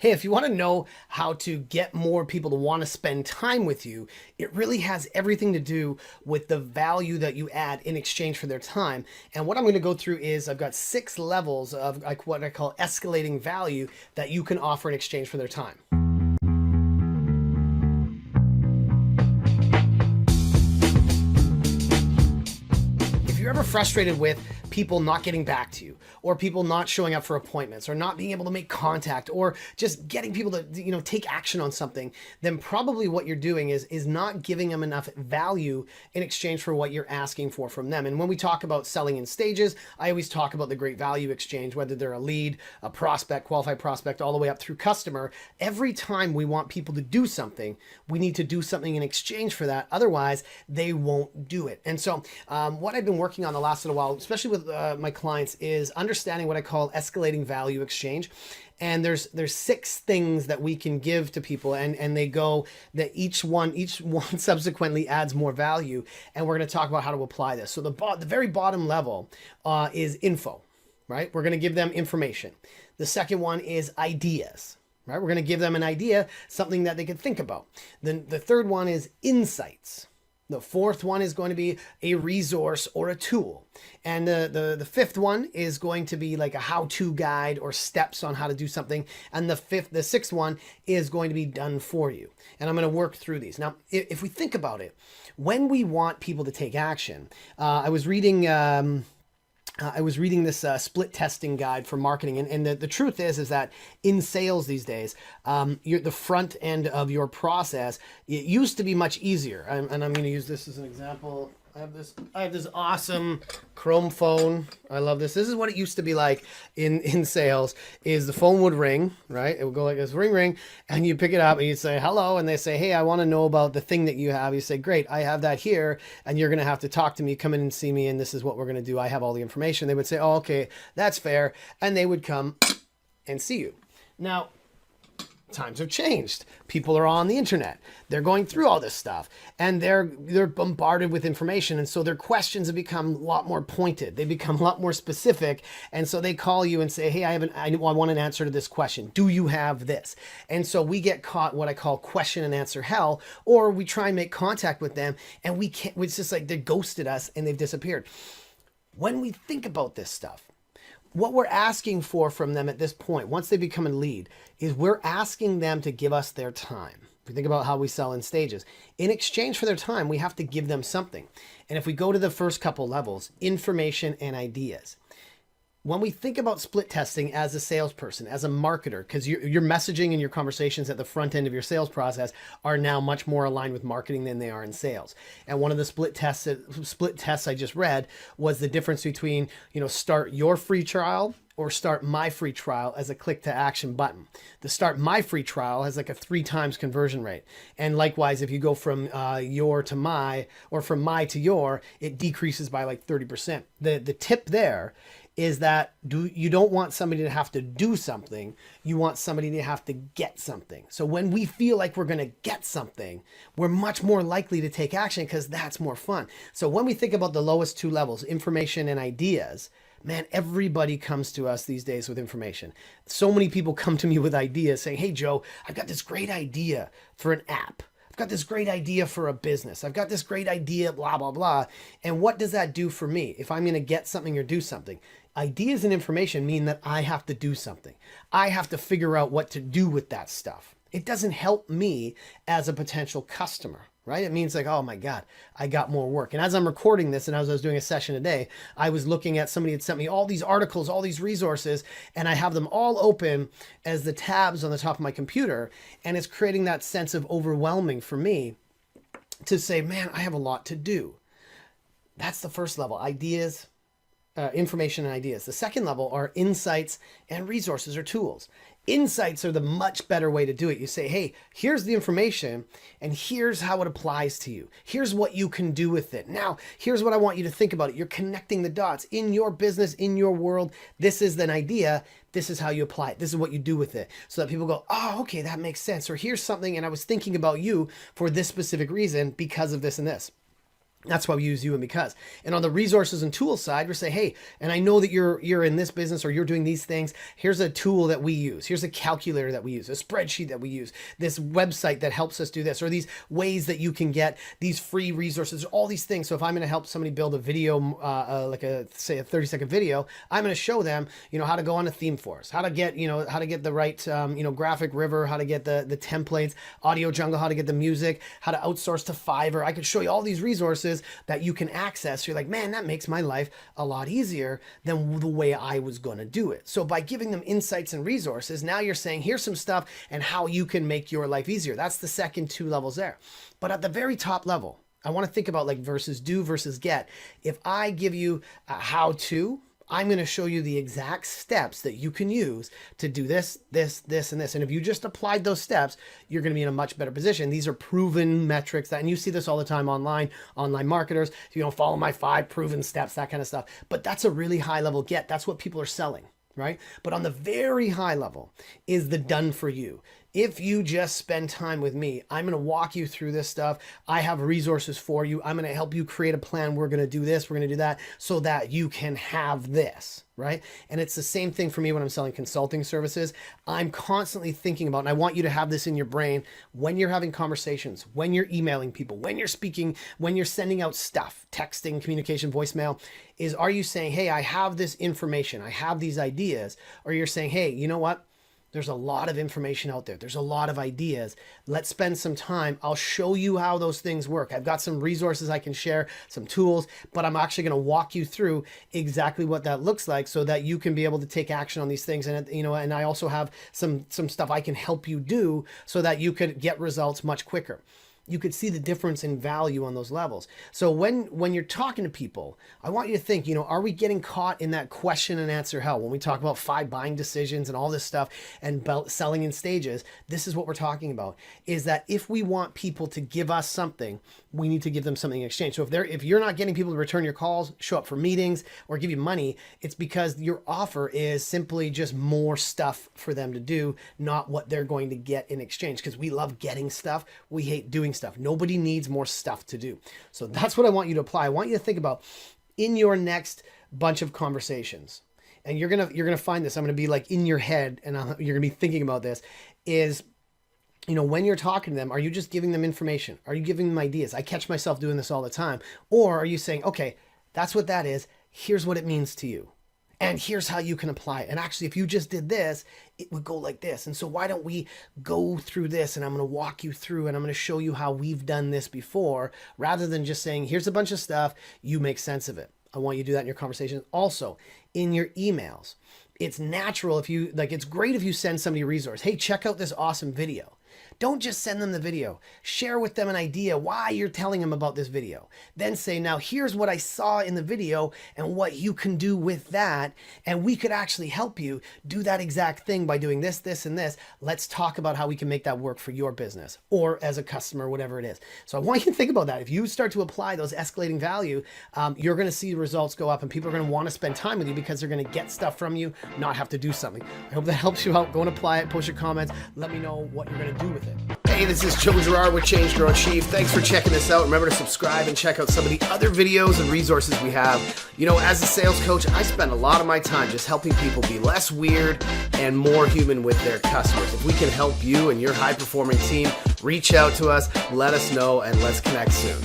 Hey, if you want to know how to get more people to want to spend time with you, it really has everything to do with the value that you add in exchange for their time. And what I'm going to go through is I've got 6 levels of like what I call escalating value that you can offer in exchange for their time. If you're ever frustrated with people not getting back to you, or people not showing up for appointments, or not being able to make contact, or just getting people to take action on something, then probably what you're doing is not giving them enough value in exchange for what you're asking for from them. And when we talk about selling in stages, I always talk about the great value exchange, whether they're a lead, a prospect, qualified prospect, all the way up through customer. Every time we want people to do something, we need to do something in exchange for that. Otherwise, they won't do it. And so what I've been working on the last little while, especially with my clients, is understanding what I call escalating value exchange. And there's 6 things that we can give to people, and they go that each one subsequently adds more value. And we're going to talk about how to apply this. So the very bottom level is info, right? We're going to give them information. The second one is ideas. Right? We're going to give them an idea, something that they can think about. Then the third one is insights. The fourth one is going to be a resource or a tool. And the fifth one is going to be like a how-to guide or steps on how to do something. And the sixth one is going to be done for you. And I'm going to work through these. Now, if we think about it, when we want people to take action, I was reading this split testing guide for marketing. And the truth is that in sales these days, the front end of your process, it used to be much easier. And I'm going to use this as an example. I have this awesome Chrome phone. I love this. This is what it used to be like in sales. Is the phone would ring, right? It would go like this, ring, ring, and you pick it up and you say hello, and they say, hey, I want to know about the thing that you have. You say, great, I have that here, and you're going to have to talk to me. Come in and see me, and this is what we're going to do. I have all the information. They would say, oh, okay, that's fair, and they would come and see you. Now, times have changed. People are on the internet. They're going through all this stuff, and they're bombarded with information. And so their questions have become a lot more pointed. They become a lot more specific. And so they call you and say, hey, I want an answer to this question. Do you have this? And so we get caught what I call question and answer hell, or we try and make contact with them, and we can't. It's just like they ghosted us and they've disappeared. When we think about this stuff, what we're asking for from them at this point, once they become a lead, is we're asking them to give us their time. If we think about how we sell in stages, in exchange for their time, we have to give them something. And if we go to the first couple levels, information and ideas. When we think about split testing as a salesperson, as a marketer, because your messaging and your conversations at the front end of your sales process are now much more aligned with marketing than they are in sales. And one of the split tests I just read was the difference between, start your free trial or start my free trial as a click to action button. The start my free trial has like a 3 times conversion rate. And likewise, if you go from your to my, or from my to your, it decreases by like 30%. The tip there is that you don't want somebody to have to do something. You want somebody to have to get something. So when we feel like we're going to get something, we're much more likely to take action because that's more fun. So when we think about the lowest 2 levels, information and ideas, man, everybody comes to us these days with information. So many people come to me with ideas saying, hey, Joe, I've got this great idea for an app. I've got this great idea for a business. I've got this great idea, blah, blah, blah. And what does that do for me if I'm going to get something or do something? Ideas and information mean that I have to do something. I have to figure out what to do with that stuff. It doesn't help me as a potential customer, right? It means like, oh my God, I got more work. And as I'm recording this and as I was doing a session a day, I was looking at somebody had sent me all these articles, all these resources, and I have them all open as the tabs on the top of my computer. And it's creating that sense of overwhelming for me to say, man, I have a lot to do. That's the first level, ideas, information and ideas. The second level are insights and resources or tools. Insights are the much better way to do it. You say, hey, here's the information and here's how it applies to you. Here's what you can do with it. Now, here's what I want you to think about it. You're connecting the dots in your business, in your world. This is an idea. This is how you apply it. This is what you do with it. So that people go, oh, okay, that makes sense. Or here's something and I was thinking about you for this specific reason because of this and this. That's why we use you and because. And on the resources and tools side, we say, hey, and I know that you're in this business or you're doing these things. Here's a tool that we use. Here's a calculator that we use, a spreadsheet that we use, this website that helps us do this, or these ways that you can get these free resources, all these things. So if I'm going to help somebody build a video, like say a 30-second video, I'm going to show them, how to go on a theme force, how to get, how to get the right, graphic river, how to get the templates, audio jungle, how to get the music, how to outsource to Fiverr. I could show you all these resources that you can access. You're like, man, that makes my life a lot easier than the way I was going to do it. So by giving them insights and resources, now you're saying, here's some stuff and how you can make your life easier. That's the second 2 levels there. But at the very top level, I want to think about like versus do versus get. If I give you a how to, I'm going to show you the exact steps that you can use to do this, this, this, and this. And if you just applied those steps, you're going to be in a much better position. These are proven metrics and you see this all the time online marketers, follow my 5 proven steps, that kind of stuff. But that's a really high level get. That's what people are selling, right? But on the very high level is the done for you. If you just spend time with me, I'm going to walk you through this stuff. I have resources for you. I'm going to help you create a plan. We're going to do this. We're going to do that so that you can have this, right? And it's the same thing for me when I'm selling consulting services. I'm constantly thinking about, and I want you to have this in your brain when you're having conversations, when you're emailing people, when you're speaking, when you're sending out stuff, texting, communication, voicemail, are you saying, hey, I have this information, I have these ideas, or you're saying, hey, you know what? There's a lot of information out there. There's a lot of ideas. Let's spend some time. I'll show you how those things work. I've got some resources I can share, some tools, but I'm actually going to walk you through exactly what that looks like so that you can be able to take action on these things. And, and I also have some stuff I can help you do so that you could get results much quicker. You could see the difference in value on those levels. So when you're talking to people, I want you to think, are we getting caught in that question and answer hell? When we talk about 5 buying decisions and all this stuff and selling in stages, this is what we're talking about, is that if we want people to give us something, we need to give them something in exchange. So if you're not getting people to return your calls, show up for meetings, or give you money, it's because your offer is simply just more stuff for them to do, not what they're going to get in exchange. Because we love getting stuff. We hate doing stuff. Nobody needs more stuff to do. So that's what I want you to apply. I want you to think about in your next bunch of conversations. And you're gonna find this. I'm gonna be like in your head, and you're gonna be thinking about this. Is when you're talking to them, are you just giving them information? Are you giving them ideas? I catch myself doing this all the time. Or are you saying, okay, that's what that is. Here's what it means to you. And here's how you can apply it. And actually, if you just did this, it would go like this. And so why don't we go through this, and I'm going to walk you through, and I'm going to show you how we've done this before, rather than just saying, here's a bunch of stuff, you make sense of it. I want you to do that in your conversations. Also, in your emails, it's natural it's great if you send somebody a resource. Hey, check out this awesome video. Don't just send them the video. Share with them an idea why you're telling them about this video. Then say, now here's what I saw in the video and what you can do with that. And we could actually help you do that exact thing by doing this, this, and this. Let's talk about how we can make that work for your business or as a customer, whatever it is. So I want you to think about that. If you start to apply those escalating value, you're going to see results go up, and people are going to want to spend time with you because they're going to get stuff from you, not have to do something. I hope that helps you out. Go and apply it. Post your comments. Let me know what you're going to do with it. Hey, this is Joe Girard with Change Your Own Chief. Thanks for checking this out. Remember to subscribe and check out some of the other videos and resources we have. As a sales coach, I spend a lot of my time just helping people be less weird and more human with their customers. If we can help you and your high-performing team, reach out to us, let us know, and let's connect soon.